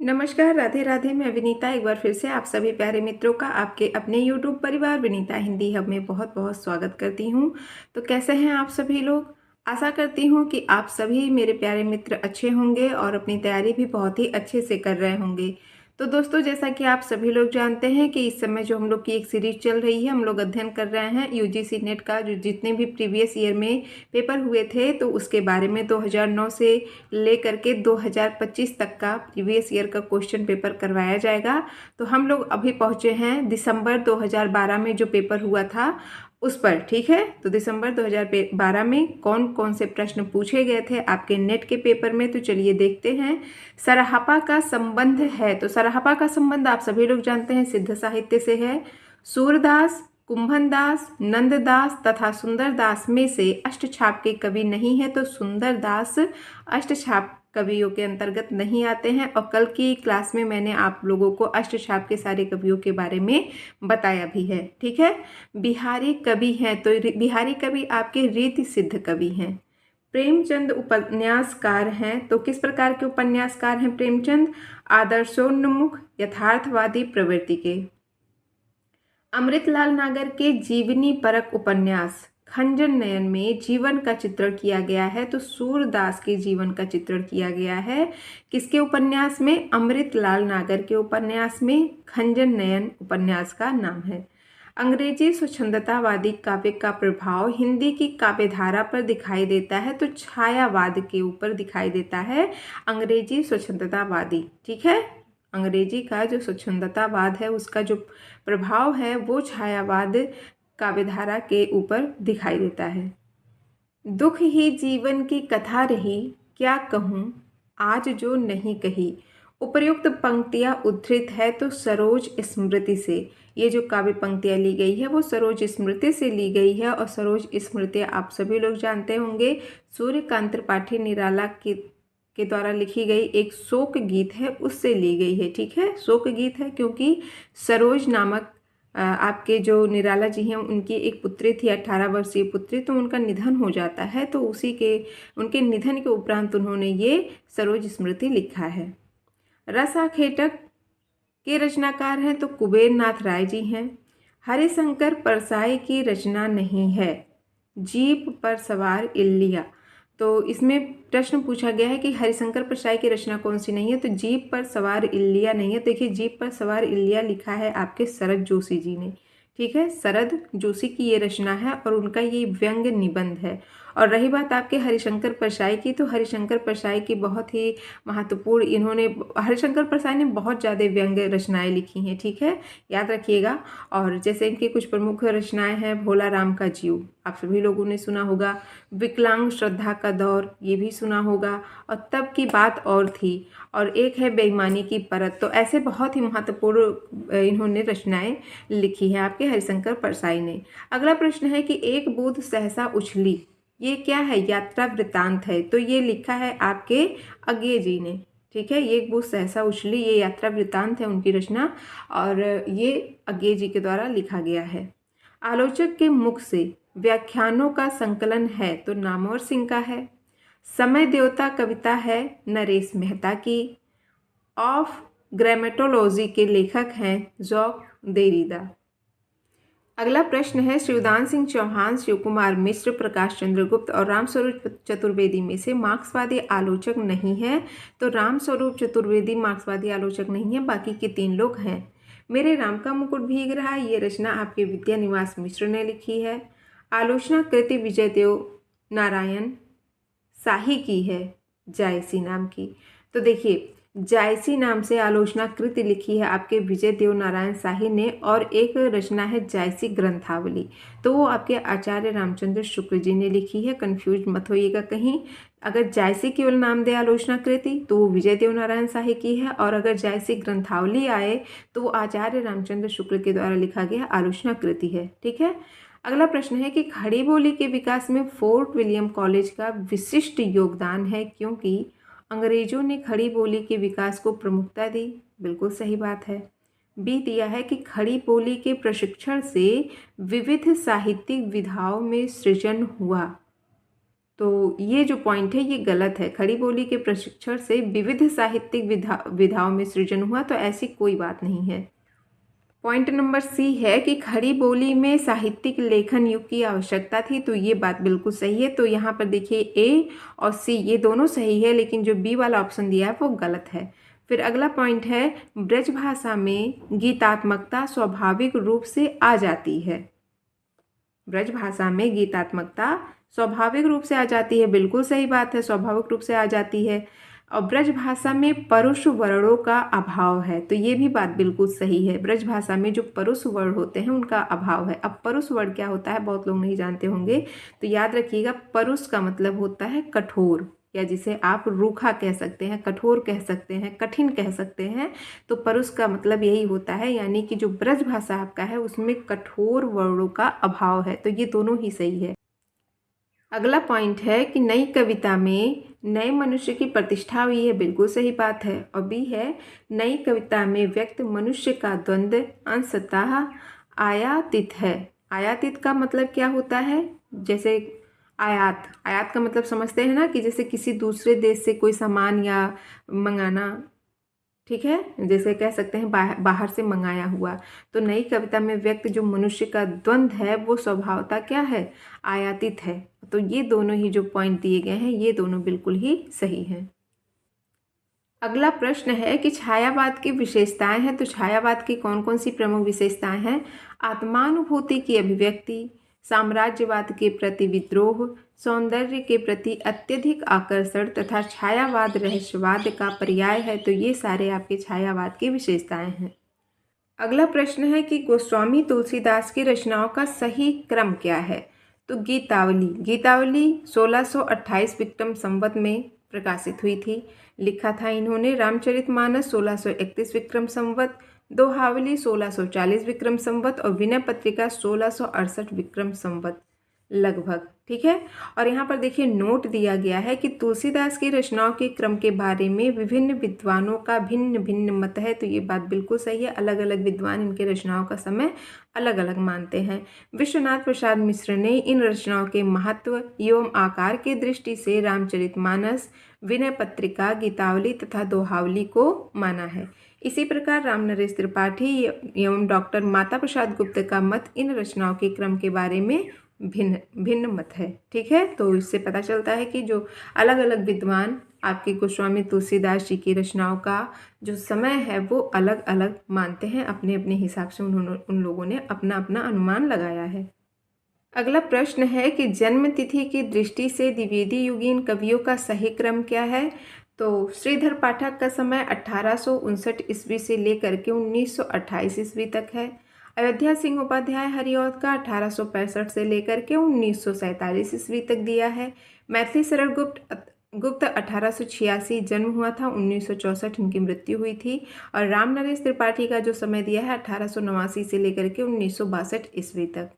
नमस्कार, राधे राधे। मैं विनीता एक बार फिर से आप सभी प्यारे मित्रों का आपके अपने यूट्यूब परिवार विनीता हिंदी हब में बहुत बहुत स्वागत करती हूँ। तो कैसे हैं आप सभी लोग? आशा करती हूँ कि आप सभी मेरे प्यारे मित्र अच्छे होंगे और अपनी तैयारी भी बहुत ही अच्छे से कर रहे होंगे। तो दोस्तों, जैसा कि आप सभी लोग जानते हैं कि इस समय जो हम लोग की एक सीरीज चल रही है, हम लोग अध्ययन कर रहे हैं यूजीसी नेट का जो जितने भी प्रीवियस ईयर में पेपर हुए थे तो उसके बारे में 2009 से लेकर के 2025 तक का प्रीवियस ईयर का क्वेश्चन पेपर करवाया जाएगा। तो हम लोग अभी पहुंचे हैं दिसंबर 2012 में जो पेपर हुआ था उस पर। ठीक है, तो दिसंबर 2012 में कौन कौन से प्रश्न पूछे गए थे आपके नेट के पेपर में, तो चलिए देखते हैं। सराहपा का संबंध है, तो सराहपा का संबंध आप सभी लोग जानते हैं सिद्ध साहित्य से है। सूरदास, कुंभनदास, नंददास तथा सुंदरदास में से अष्टछाप के कवि नहीं है, तो सुंदरदास अष्टछाप कवियों के अंतर्गत नहीं आते हैं। और कल की क्लास में मैंने आप लोगों को अष्टछाप के सारे कवियों के बारे में बताया भी है। ठीक है, बिहारी कवि हैं, तो बिहारी कवि आपके रीति सिद्ध कवि हैं। प्रेमचंद उपन्यासकार हैं, तो किस प्रकार के उपन्यासकार हैं प्रेमचंद? आदर्शोन्मुख, यथार्थवादी प्रवृत्ति के। अमृतलाल नागर के जीवनी परक उपन्यास खंजन नयन में जीवन का चित्रण किया गया है, तो सूरदास के जीवन का चित्रण किया गया है। किसके उपन्यास में? अमृतलाल नागर के उपन्यास में खंजन नयन उपन्यास का नाम है। अंग्रेजी स्वच्छंदतावादी काव्य का प्रभाव हिंदी की काव्यधारा पर दिखाई देता है, तो छायावाद के ऊपर दिखाई देता है अंग्रेजी स्वच्छंदतावादी। ठीक है, अंग्रेजी का जो स्वच्छंदतावाद है उसका जो प्रभाव है वो छायावाद काव्यधारा के ऊपर दिखाई देता है। दुख ही जीवन की कथा रही, क्या कहूँ आज जो नहीं कही। उपर्युक्त पंक्तियाँ उद्धृत है तो सरोज स्मृति से। ये जो काव्य पंक्तियाँ ली गई है वो सरोज स्मृति से ली गई है। और सरोज स्मृति आप सभी लोग जानते होंगे, सूर्यकांत त्रिपाठी निराला के द्वारा लिखी गई एक शोक गीत है, उससे ली गई है। ठीक है, शोक गीत है क्योंकि सरोज नामक आपके जो निराला जी हैं उनकी एक पुत्री थी, 18 वर्षीय पुत्री, तो उनका निधन हो जाता है। तो उनके निधन के उपरांत उन्होंने ये सरोज स्मृति लिखा है। रसाखेटक के रचनाकार हैं तो कुबेर नाथ राय जी हैं। हरिशंकर परसाई की रचना नहीं है। जीप पर सवार इल्लिया, तो इसमें प्रश्न पूछा गया है कि हरिशंकर परसाई की रचना कौन सी नहीं है, तो जीप पर सवार इल्लिया नहीं है। तो देखिए, जीप पर सवार इल्लिया लिखा है आपके शरद जोशी जी ने। ठीक है, शरद जोशी की ये रचना है और उनका ये व्यंग निबंध है। और रही बात आपके हरिशंकर परसाई की, तो हरिशंकर परसाई की बहुत ही महत्वपूर्ण, हरिशंकर परसाई ने बहुत ज़्यादा व्यंग रचनाएं लिखी हैं। ठीक है, याद रखिएगा। और जैसे इनकी कुछ प्रमुख रचनाएं हैं, भोला राम का जीव आप सभी लोगों ने सुना होगा, विकलांग श्रद्धा का दौर ये भी सुना होगा, और तब की बात और थी, और एक है बेईमानी की परत। तो ऐसे बहुत ही महत्वपूर्ण इन्होंने रचनाएं लिखी है आपके हरिशंकर परसाई ने। अगला प्रश्न है कि एक बूंद सहसा उछली, ये क्या है? यात्रा वृत्तांत है, तो ये लिखा है आपके अज्ञे जी ने। ठीक है, ये एक बूंद सहसा उछली ये यात्रा वृत्तांत है उनकी रचना, और ये अज्ञे जी के द्वारा लिखा गया है। आलोचक के मुख से व्याख्यानों का संकलन है, तो नामवर सिंह का है। समय देवता कविता है नरेश मेहता की। ऑफ ग्रामेटोलॉजी के लेखक हैं जॉक देरिदा। अगला प्रश्न है, शिवदान सिंह चौहान, शिव कुमार मिश्र, प्रकाश चंद्र गुप्त और रामस्वरूप चतुर्वेदी में से मार्क्सवादी आलोचक नहीं है, तो रामस्वरूप चतुर्वेदी मार्क्सवादी आलोचक नहीं है, बाकी के 3 लोग हैं। मेरे राम का मुकुट भीग रहा, ये रचना आपके विद्या निवास मिश्र ने लिखी है। आलोचना कृति विजय देव नारायण शाही की है, जायसी नाम की। तो देखिए, जायसी नाम से आलोचना कृति लिखी है आपके विजय देव नारायण शाही ने, और एक रचना है जायसी ग्रंथावली, तो वो आपके आचार्य रामचंद्र शुक्ल जी ने लिखी है। कंफ्यूज मत होइएगा कहीं, अगर जायसी केवल नाम दे आलोचना कृति तो वो विजय देव नारायण शाही की है, और अगर जायसी ग्रंथावली आए तो वो आचार्य रामचंद्र शुक्ल के द्वारा लिखा गया आलोचना कृति है। ठीक है, अगला प्रश्न है कि खड़ी बोली के विकास में फोर्ट विलियम कॉलेज का विशिष्ट योगदान है, क्योंकि अंग्रेजों ने खड़ी बोली के विकास को प्रमुखता दी। बिल्कुल सही बात है। बी दिया है कि खड़ी बोली के प्रशिक्षण से विविध साहित्यिक विधाओं में सृजन हुआ, तो ये जो पॉइंट है ये गलत है। खड़ी बोली के प्रशिक्षण से विविध साहित्यिक विधाओं में सृजन हुआ, तो ऐसी कोई बात नहीं है। पॉइंट नंबर सी है कि खड़ी बोली में साहित्यिक लेखन युग की आवश्यकता थी, तो ये बात बिल्कुल सही है। तो यहाँ पर देखिए ए और सी ये दोनों सही है, लेकिन जो बी वाला ऑप्शन दिया है वो गलत है। फिर अगला पॉइंट है ब्रज भाषा में गीतात्मकता स्वाभाविक रूप से आ जाती है। ब्रज भाषा में गीतात्मकता स्वाभाविक रूप से आ जाती है, बिल्कुल सही बात है, स्वाभाविक रूप से आ जाती है। और ब्रज भाषा में परुष वर्णों का अभाव है, तो ये भी बात बिल्कुल सही है। ब्रज भाषा में जो परुष वर्ण होते हैं उनका अभाव है। अब परुष वर्ण क्या होता है बहुत लोग नहीं जानते होंगे, तो याद रखिएगा परुष का मतलब होता है कठोर, या जिसे आप रूखा कह सकते हैं, कठोर कह सकते हैं, कठिन कह सकते हैं। तो परुष का मतलब यही होता है, यानी कि जो ब्रज भाषा आपका है उसमें कठोर वर्णों का अभाव है, तो ये दोनों ही सही है। अगला पॉइंट है कि नई कविता में नए मनुष्य की प्रतिष्ठा हुई है, बिल्कुल सही बात है। और बी है नई कविता में व्यक्त मनुष्य का द्वंद्व अंशतः आयातित है। आयातित का मतलब क्या होता है, जैसे आयात का मतलब समझते हैं ना, कि जैसे किसी दूसरे देश से कोई सामान या मंगाना, ठीक है, जैसे कह सकते हैं बाहर से मंगाया हुआ। तो नई कविता में व्यक्त जो मनुष्य का द्वंद्व है वो स्वभावतः क्या है, आयातित है। तो ये दोनों ही जो पॉइंट दिए गए हैं ये दोनों बिल्कुल ही सही हैं। अगला प्रश्न है कि छायावाद की विशेषताएं हैं, तो छायावाद की कौन कौन सी प्रमुख विशेषताएं हैं। आत्मानुभूति की अभिव्यक्ति, साम्राज्यवाद के प्रति विद्रोह, सौंदर्य के प्रति अत्यधिक आकर्षण तथा छायावाद रहस्यवाद का पर्याय है। तो ये सारे आपके छायावाद की विशेषताएं हैं। अगला प्रश्न है कि गोस्वामी तुलसीदास की रचनाओं का सही क्रम क्या है। तो गीतावली 1628 विक्रम संवत में प्रकाशित हुई थी। लिखा था इन्होंने। रामचरितमानस 1631 विक्रम संवत, दोहावली 1640 विक्रम संवत और विनय पत्रिका 1668 विक्रम संवत लगभग, ठीक है। और यहाँ पर देखिए नोट दिया गया है कि तुलसीदास की रचनाओं के क्रम के बारे में विभिन्न विद्वानों का भिन्न भिन्न मत है। तो ये बात बिल्कुल सही है, अलग अलग विद्वान इनके रचनाओं का समय अलग अलग मानते हैं। विश्वनाथ प्रसाद मिश्र ने इन रचनाओं के महत्व एवं आकार की दृष्टि से रामचरितमानस, विनय पत्रिका, गीतावली तथा दोहावली को माना है। इसी प्रकार रामनरेश त्रिपाठी एवं डॉक्टर माता प्रसाद गुप्त का मत इन रचनाओं के क्रम के बारे में भिन्न भिन्न मत है, ठीक है। तो इससे पता चलता है कि जो अलग अलग विद्वान आपके गोस्वामी तुलसीदास जी की रचनाओं का जो समय है वो अलग अलग मानते हैं, अपने अपने हिसाब से उन लोगों ने अपना अपना अनुमान लगाया है। अगला प्रश्न है कि जन्म तिथि की दृष्टि से द्विवेदी युगीन कवियों का सही क्रम क्या है। तो श्रीधर पाठक का समय 1859 ईस्वी से लेकर के 1928 ईस्वी तक है। अयोध्या सिंह उपाध्याय हरिऔध का 1865 से लेकर के 1947 ईस्वी तक दिया है। मैथिली शरण गुप्त 1886 जन्म हुआ था, 1964 इनकी मृत्यु हुई थी। और रामनरेश त्रिपाठी का जो समय दिया है 1889 से लेकर के 1962 ईस्वी तक।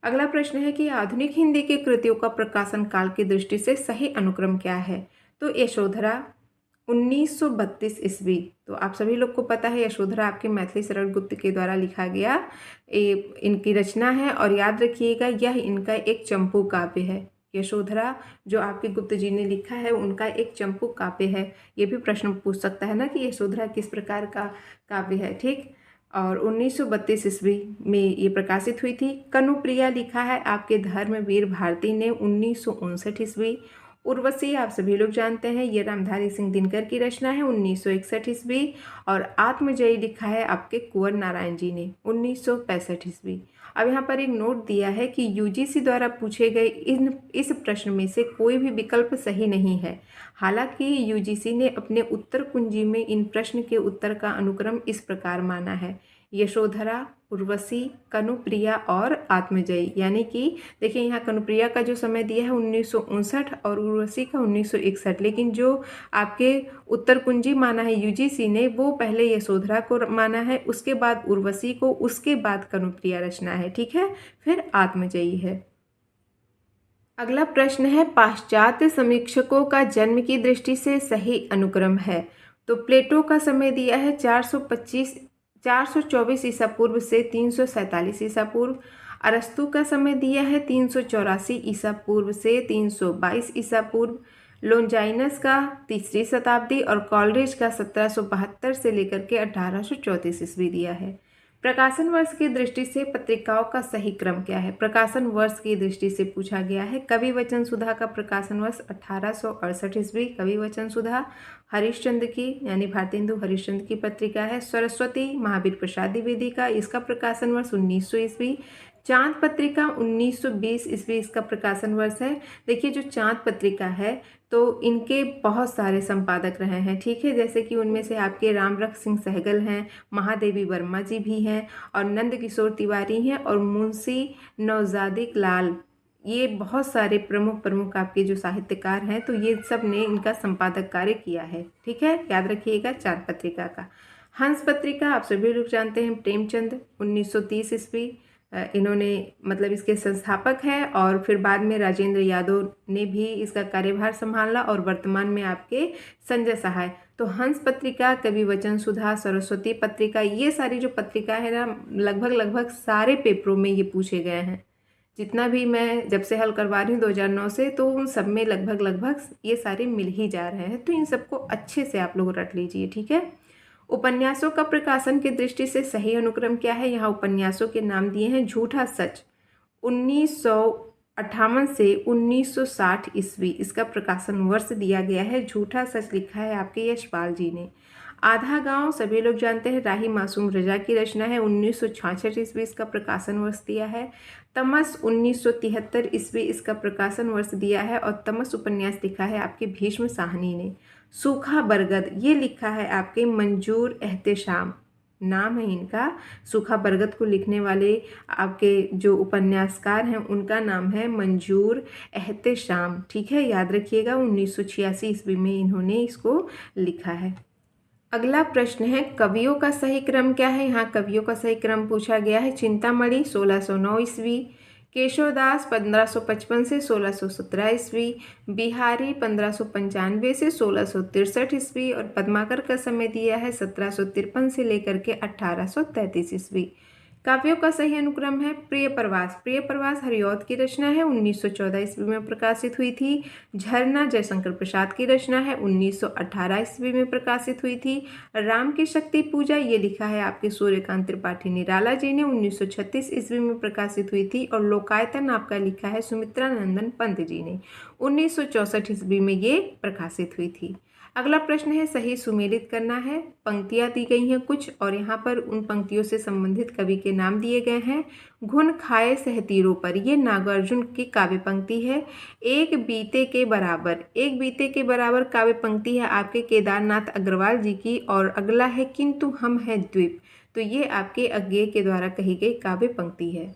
अगला प्रश्न है कि आधुनिक हिंदी की कृतियों का प्रकाशन काल की दृष्टि से सही अनुक्रम क्या है। तो यशोधरा 1932 ईस्वी, तो आप सभी लोग को पता है यशोधरा आपके मैथिली शरण गुप्त के द्वारा लिखा गया इनकी रचना है। और याद रखिएगा यह इनका एक चंपू काव्य है। यशोधरा जो आपके गुप्त जी ने लिखा है उनका एक चंपू काव्य है। ये भी प्रश्न पूछ सकता है ना कि यशोधरा किस प्रकार का काव्य है, ठीक। और 1932 ईस्वी में ये प्रकाशित हुई थी। कनुप्रिया लिखा है आपके धर्मवीर भारती ने 1959 ईस्वी। उर्वशी आप सभी लोग जानते हैं, ये रामधारी सिंह दिनकर की रचना है, 1961 ईस्वी। और आत्मजयी लिखा है आपके कुंवर नारायण जी ने, 1965 ईस्वी। अब यहाँ पर एक नोट दिया है कि यूजीसी द्वारा पूछे गए इस प्रश्न में से कोई भी विकल्प सही नहीं है। हालांकि यूजीसी ने अपने उत्तर कुंजी में इन प्रश्न के उत्तर का अनुक्रम इस प्रकार माना है: यशोधरा, उर्वशी, कनुप्रिया और आत्मजयी। यानी कि देखिए यहाँ कनुप्रिया का जो समय दिया है 1959 और उर्वशी का 1961, लेकिन जो आपके उत्तर कुंजी माना है यूजीसी ने वो पहले यशोधरा को माना है, उसके बाद उर्वशी को, उसके बाद कनुप्रिया रचना है, ठीक है, फिर आत्मजयी है। अगला प्रश्न है पाश्चात्य समीक्षकों का जन्म की दृष्टि से सही अनुक्रम है। तो प्लेटो का समय दिया है 424 ईसा पूर्व से 347 ईसा पूर्व। अरस्तु का समय दिया है 384 ईसा पूर्व से 322 ईसा पूर्व, लोंजाइनस का 3री शताब्दी और कॉलरिज का 1772 से लेकर के 1834 ईस्वी दिया है। प्रकाशन वर्ष की दृष्टि से पत्रिकाओं का सही क्रम क्या है? प्रकाशन वर्ष की दृष्टि से पूछा गया है। कवि वचन सुधा का प्रकाशन वर्ष 1868 ईस्वी, कवि वचन सुधा। हरिश्चंद्र की यानी भारतेंदु हरिश्चंद्र की पत्रिका है। सरस्वती महावीर प्रसाद द्विवेदी का, इसका प्रकाशन वर्ष 1900 ईस्वी। चांद पत्रिका 1920 ईस्वी इसका प्रकाशन वर्ष है। देखिए जो चांद पत्रिका है तो इनके बहुत सारे संपादक रहे हैं, ठीक है, जैसे कि उनमें से आपके रामरख सिंह सहगल हैं, महादेवी वर्मा जी भी हैं और नंद किशोर तिवारी हैं और मुंशी नौजादिक लाल, ये बहुत सारे प्रमुख आपके जो साहित्यकार हैं, तो ये सब ने इनका संपादक कार्य किया है, ठीक है, याद रखिएगा चांद पत्रिका का। हंस पत्रिका आप सभी लोग जानते हैं, प्रेमचंद 1930 ईस्वी इन्होंने मतलब इसके संस्थापक हैं और फिर बाद में राजेंद्र यादव ने भी इसका कार्यभार संभाला और वर्तमान में आपके संजय सहाय। तो हंस पत्रिका, कवि वचन सुधा, सरस्वती पत्रिका, ये सारी जो पत्रिका है ना लगभग सारे पेपरों में ये पूछे गए हैं। जितना भी मैं जब से हल करवा रही हूँ 2009 से, तो उन सब में लगभग ये सारे मिल ही जा रहे हैं, तो इन सबको अच्छे से आप लोग रट लीजिए, ठीक है। उपन्यासों का प्रकाशन की दृष्टि से सही अनुक्रम क्या है? यहाँ उपन्यासों के नाम दिए हैं। झूठा सच 1958 से 1960 ईस्वी इसका प्रकाशन वर्ष दिया गया है। झूठा सच लिखा है आपके यशपाल जी ने। आधा गांव सभी लोग जानते हैं, राही मासूम रजा की रचना है। 1966 ईस्वी इसका प्रकाशन वर्ष दिया है। तमस 1973 ईस्वी इसका प्रकाशन वर्ष दिया है और तमस उपन्यास लिखा है आपके भीष्म साहनी ने। सूखा बरगद ये लिखा है आपके मंजूर एहतेशाम, नाम है इनका। सूखा बरगद को लिखने वाले आपके जो उपन्यासकार हैं उनका नाम है मंजूर एहतेशाम, ठीक है, याद रखिएगा। 1986 ईस्वी में इन्होंने इसको लिखा है। अगला प्रश्न है कवियों का सही क्रम क्या है? यहाँ कवियों का सही क्रम पूछा गया है। चिंतामणि 1609 ईस्वी, केशवदास 1555 से 1617 ईस्वी, बिहारी 1595 से 1663 ईस्वी और पद्माकर का समय दिया है 1753 से लेकर के 1833 ईस्वी। काव्यों का सही अनुक्रम है प्रिय प्रवास। प्रिय प्रवास हरिऔध की रचना है, 1914 ईस्वी में प्रकाशित हुई थी। झरना जयशंकर प्रसाद की रचना है, 1918 ईस्वी में प्रकाशित हुई थी। राम की शक्ति पूजा ये लिखा है आपके सूर्यकांत त्रिपाठी निराला जी ने, 1936 ईस्वी में प्रकाशित हुई थी। और लोकायतन आपका लिखा है सुमित्रा नंदन पंत जी ने, 1964 ईस्वी में ये प्रकाशित हुई थी। अगला प्रश्न है सही सुमेलित करना है। पंक्तियां दी गई हैं कुछ और यहाँ पर उन पंक्तियों से संबंधित कवि के नाम दिए गए हैं। घुन खाए सहतीरों पर ये नागार्जुन की काव्य पंक्ति है। एक बीते के बराबर, एक बीते के बराबर काव्य पंक्ति है आपके केदारनाथ अग्रवाल जी की। और अगला है किंतु हम हैं द्वीप, तो ये आपके अज्ञेय के द्वारा कही गई काव्य पंक्ति है।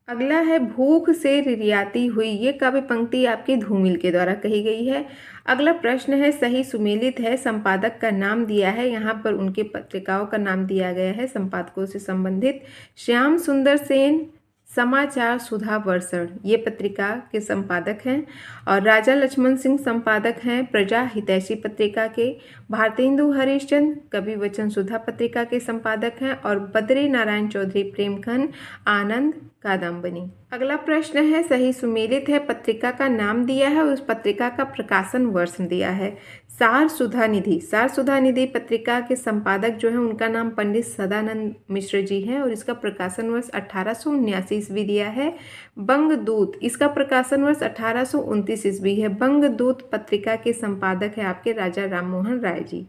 अगला है भूख से रिरियाती हुई, ये काव्य पंक्ति आपकी धूमिल के द्वारा कही गई है। अगला प्रश्न है सही सुमेलित है, संपादक का नाम दिया है, यहाँ पर उनके पत्रिकाओं का नाम दिया गया है संपादकों से संबंधित। श्याम सुंदर सेन समाचार सुधा वर्षण ये पत्रिका के संपादक हैं और राजा लक्ष्मण सिंह संपादक हैं प्रजा हितैषी पत्रिका के। भारतेंदु हरिश्चंद्र कवि वचन सुधा पत्रिका के संपादक हैं और बद्री नारायण चौधरी प्रेमखंड आनंद कादम्बनी। अगला प्रश्न है सही सुमेलित है, पत्रिका का नाम दिया है, उस पत्रिका का प्रकाशन वर्ष दिया है। सार सुधा निधि, सार सुधा निधि पत्रिका के संपादक जो है उनका नाम पंडित सदानंद मिश्र जी हैं और इसका प्रकाशन वर्ष 1879 ईस्वी दिया है। बंगदूत इसका प्रकाशन वर्ष 1829 ईस्वी है। बंगदूत पत्रिका के संपादक है आपके राजा राम मोहन राय जी।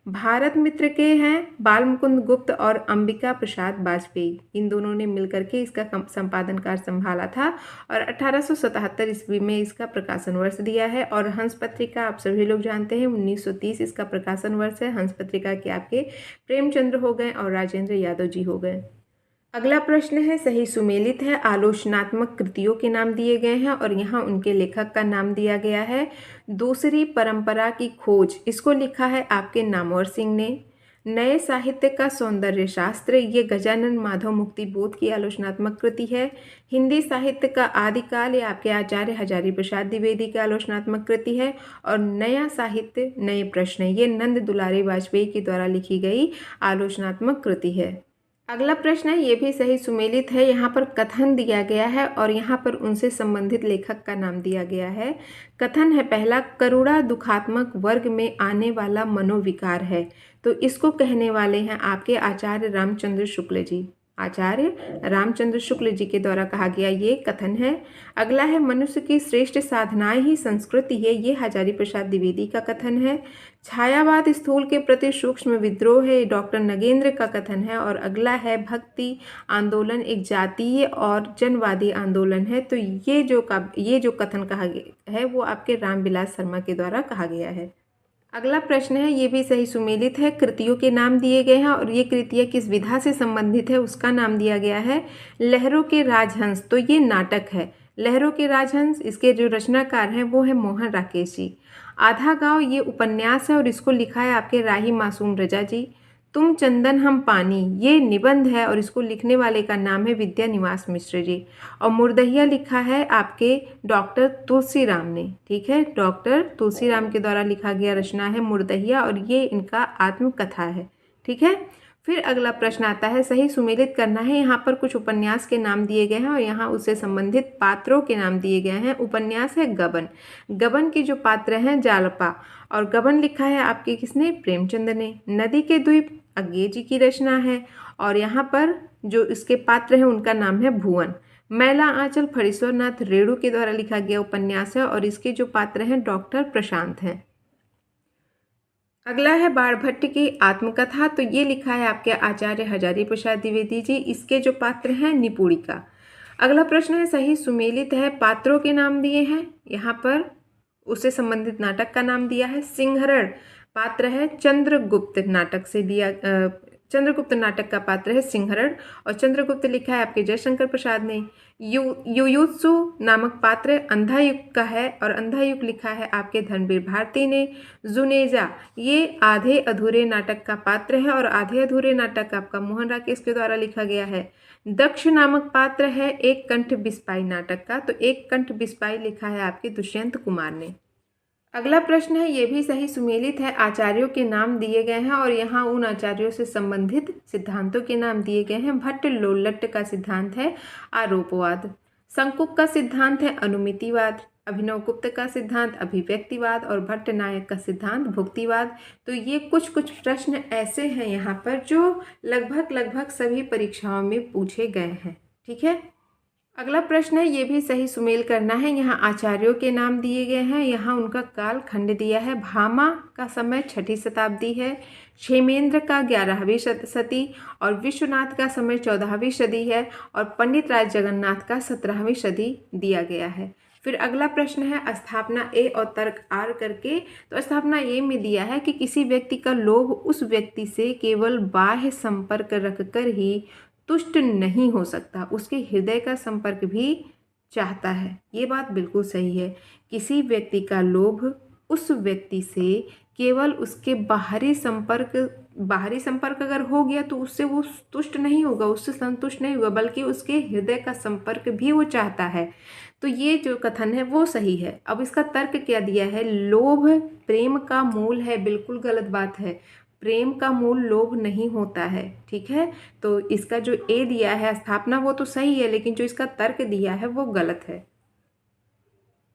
भारत मित्र के हैं बाल मुकुंद गुप्त और अंबिका प्रसाद वाजपेयी, इन दोनों ने मिलकर के इसका संपादन कार्य संभाला था और 1877 ईस्वी में इसका प्रकाशन वर्ष दिया है। और हंस पत्रिका आप सभी लोग जानते हैं 1930 इसका प्रकाशन वर्ष है। हंस पत्रिका के आपके प्रेमचंद्र हो गए और राजेंद्र यादव जी हो गए। अगला प्रश्न है सही सुमेलित है, आलोचनात्मक कृतियों के नाम दिए गए हैं और यहाँ उनके लेखक का नाम दिया गया है। दूसरी परंपरा की खोज इसको लिखा है आपके नामवर सिंह ने। नए साहित्य का सौंदर्य शास्त्र ये गजानन माधव मुक्ति बोध की आलोचनात्मक कृति है। हिंदी साहित्य का आदिकाल ये आपके आचार्य हजारी प्रसाद द्विवेदी की आलोचनात्मक कृति है। और नया साहित्य नए प्रश्न ये नंद दुलारी वाजपेयी के द्वारा लिखी गई आलोचनात्मक कृति है। अगला प्रश्न है, ये भी सही सुमेलित है। यहाँ पर कथन दिया गया है और यहाँ पर उनसे संबंधित लेखक का नाम दिया गया है। कथन है पहला, करुणा दुखात्मक वर्ग में आने वाला मनोविकार है। तो इसको कहने वाले हैं आपके आचार्य रामचंद्र शुक्ल जी। आचार्य रामचंद्र शुक्ल जी के द्वारा कहा गया ये कथन है। अगला है, मनुष्य की श्रेष्ठ साधनाएं ही संस्कृति है। ये हजारी प्रसाद द्विवेदी का कथन है। छायावाद स्थूल के प्रति सूक्ष्म विद्रोह है, डॉक्टर नगेंद्र का कथन है। और अगला है, भक्ति आंदोलन एक जातीय और जनवादी आंदोलन है। तो ये जो कथन कहा गया है वो आपके रामविलास शर्मा के द्वारा कहा गया है। अगला प्रश्न है, ये भी सही सुमेलित है। कृतियों के नाम दिए गए हैं और ये कृतियाँ किस विधा से संबंधित है उसका नाम दिया गया है, लहरों के राजहंस। तो ये नाटक है लहरों के राजहंस। इसके जो रचनाकार हैं वो है मोहन राकेश जी। आधा गांव ये उपन्यास है और इसको लिखा है आपके राही मासूम रजा जी। तुम चंदन हम पानी ये निबंध है और इसको लिखने वाले का नाम है विद्या निवास मिश्र जी। और मुर्दहिया लिखा है आपके डॉक्टर तुलसीराम ने। ठीक है, डॉक्टर तुलसीराम के द्वारा लिखा गया रचना है मुर्दहिया और ये इनका आत्मकथा है। ठीक है, फिर अगला प्रश्न आता है, सही सुमेलित करना है। यहाँ पर कुछ उपन्यास के नाम दिए गए हैं और यहाँ उससे संबंधित पात्रों के नाम दिए गए हैं। उपन्यास है गबन। गबन के जो पात्र हैं जालपा, और गबन लिखा है आपके किसने, प्रेमचंद ने। नदी के द्वीप अज्ञे जी की रचना है और यहाँ पर जो इसके पात्र हैं उनका नाम है भुवन। मैला आंचल फणीश्वर नाथ रेणु के द्वारा लिखा गया उपन्यास है और इसके जो पात्र हैं डॉक्टर प्रशांत हैं। अगला है बाणभट्ट की आत्मकथा। तो ये लिखा है आपके आचार्य हजारी प्रसाद द्विवेदी जी। इसके जो पात्र हैं निपुणिका। अगला प्रश्न है, सही सुमेलित है। पात्रों के नाम दिए हैं, यहाँ पर उससे संबंधित नाटक का नाम दिया है। सिंहरण पात्र है चंद्रगुप्त नाटक से दिया चंद्रगुप्त नाटक का पात्र है सिंहरण और चंद्रगुप्त लिखा है आपके जयशंकर प्रसाद ने। युयुत्सु नामक पात्र अंधा युग का है और अंधा युग लिखा है आपके धर्मवीर भारती ने। जुनेजा ये आधे अधूरे नाटक का पात्र है और आधे अधूरे नाटक आपका मोहन राकेश के द्वारा लिखा गया है। दक्ष नामक पात्र है एक कंठ बिस्पाई नाटक का। तो एक कंठ बिस्पाई लिखा है आपके दुष्यंत कुमार ने। अगला प्रश्न है, ये भी सही सुमेलित है। आचार्यों के नाम दिए गए हैं और यहाँ उन आचार्यों से संबंधित सिद्धांतों के नाम दिए गए हैं। भट्ट लोल्लट का सिद्धांत है आरोपवाद। शंकुक का सिद्धांत है अनुमितिवाद। अभिनव गुप्त का सिद्धांत अभिव्यक्तिवाद और भट्ट नायक का सिद्धांत भुक्तिवाद। तो ये कुछ प्रश्न ऐसे हैं यहाँ पर जो लगभग सभी परीक्षाओं में पूछे गए हैं। ठीक है, अगला प्रश्न है, ये भी सही सुमेल करना है। यहाँ आचार्यों के नाम दिए गए हैं, यहाँ उनका काल खंड दिया है। भामा का समय 6वीं शताब्दी है, क्षेमेंद्र का 11वीं सदी और विश्वनाथ का समय 14वीं सदी है और पंडित राज जगन्नाथ का 17वीं सदी दिया गया है। फिर अगला प्रश्न है स्थापना ए और तर्क आर करके। तो स्थापना ए में दिया है कि किसी व्यक्ति का लोभ उस व्यक्ति से केवल बाह्य संपर्क रखकर ही तुष्ट नहीं हो सकता, उसके हृदय का संपर्क भी चाहता है। ये बात बिल्कुल सही है। किसी व्यक्ति का लोभ उस व्यक्ति से केवल उसके बाहरी संपर्क अगर हो गया तो उससे वो तुष्ट नहीं होगा, उससे संतुष्ट नहीं होगा, बल्कि उसके हृदय का संपर्क भी वो चाहता है। तो ये जो कथन है वो सही है। अब इसका तर्क क्या दिया है, लोभ प्रेम का मूल है। बिल्कुल गलत बात है, प्रेम का मूल लोभ नहीं होता है। ठीक है, तो इसका जो ए दिया है स्थापना वो तो सही है, लेकिन जो इसका तर्क दिया है वो गलत है।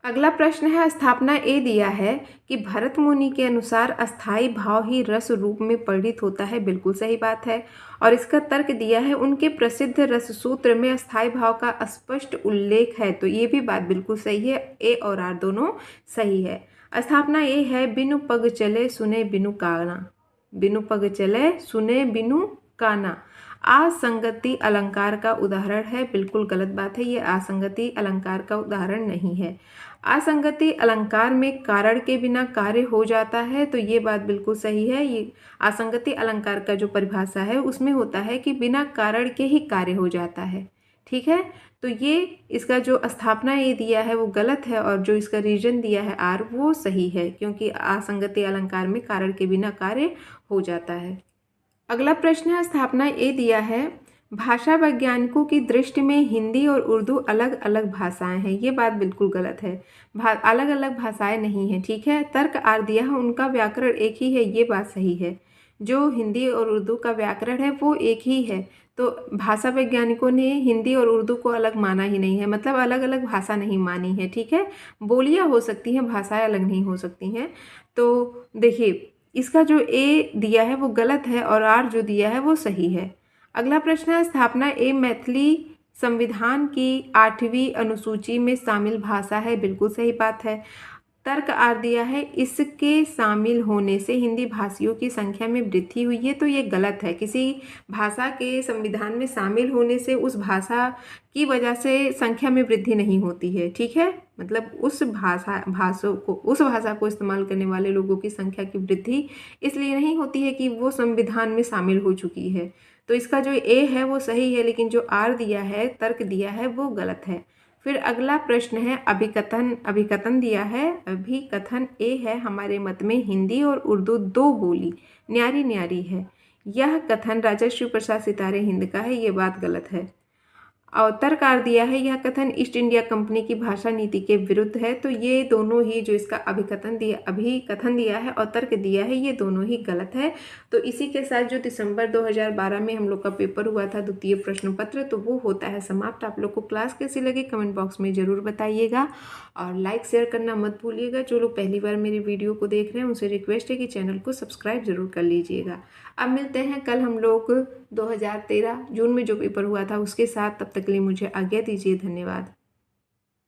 अगला प्रश्न है, स्थापना ए दिया है कि भरत मुनि के अनुसार अस्थाई भाव ही रस रूप में परिणित होता है। बिल्कुल सही बात है। और इसका तर्क दिया है उनके प्रसिद्ध रस सूत्र में अस्थाई भाव का स्पष्ट उल्लेख है। तो ये भी बात बिल्कुल सही है, ए और आर दोनों सही है। स्थापना ए है, बिनु पग चले सुने बिनु काना। बिनु पग चले सुने बिनु काना असंगति अलंकार का उदाहरण है। बिल्कुल गलत बात है, ये असंगति अलंकार का उदाहरण नहीं है। असंगति अलंकार में कारण के बिना कार्य हो जाता है, तो ये बात बिल्कुल सही है। ये असंगति अलंकार का जो परिभाषा है उसमें होता है कि बिना कारण के ही कार्य हो जाता है। ठीक है, तो ये इसका जो स्थापना ये दिया है वो गलत है और जो इसका रीजन दिया है आर वो सही है, क्योंकि असंगति अलंकार में कारण के बिना कार्य हो जाता है। अगला प्रश्न है, स्थापना ए दिया है, भाषा वैज्ञानिकों की दृष्टि में हिंदी और उर्दू अलग अलग भाषाएं हैं। ये बात बिल्कुल गलत है, अलग अलग भाषाएं नहीं हैं। ठीक है, तर्क आर दिया है, उनका व्याकरण एक ही है। ये बात सही है, जो हिंदी और उर्दू का व्याकरण है वो एक ही है। तो भाषा वैज्ञानिकों ने हिंदी और उर्दू को अलग माना ही नहीं है, मतलब अलग अलग भाषा नहीं मानी है। ठीक है, बोलियां हो सकती हैं, भाषाएं अलग नहीं हो सकती हैं। तो देखिए, इसका जो ए दिया है वो गलत है और आर जो दिया है वो सही है। अगला प्रश्न है, स्थापना ए मैथिली संविधान की 8वीं अनुसूची में शामिल भाषा है। बिल्कुल सही बात है। तर्क आर दिया है, इसके शामिल होने से हिंदी भाषियों की संख्या में वृद्धि हुई है। तो ये गलत है। किसी भाषा के संविधान में शामिल होने से उस भाषा की वजह से संख्या में वृद्धि नहीं होती है। ठीक है, मतलब उस उस भाषा को इस्तेमाल करने वाले लोगों की संख्या की वृद्धि इसलिए नहीं होती है कि वो संविधान में शामिल हो चुकी है। तो इसका जो ए है वो सही है, लेकिन जो आर दिया है, तर्क दिया है, वो गलत है। फिर अगला प्रश्न है, अभिकथन। अभिकथन दिया है, अभिकथन ए है, हमारे मत में हिंदी और उर्दू दो बोली न्यारी न्यारी है। यह कथन राजर्षि प्रसाद सितारे हिंद का है। ये बात गलत है। और तर्ककार दिया है, यह कथन ईस्ट इंडिया कंपनी की भाषा नीति के विरुद्ध है। तो ये दोनों ही, जो इसका अभिकथन दिया है और तर्क दिया है, ये दोनों ही गलत है। तो इसी के साथ जो दिसंबर 2012 में हम लोग का पेपर हुआ था, द्वितीय प्रश्न पत्र, तो वो होता है समाप्त। आप लोग को क्लास कैसी लगी कमेंट बॉक्स में ज़रूर बताइएगा और लाइक शेयर करना मत भूलिएगा। जो लोग पहली बार मेरी वीडियो को देख रहे हैं उनसे रिक्वेस्ट है कि चैनल को सब्सक्राइब जरूर कर लीजिएगा। अब मिलते हैं कल हम लोग 2013 जून में जो पेपर हुआ था उसके साथ। तब तक के लिए मुझे आज्ञा दीजिए। धन्यवाद।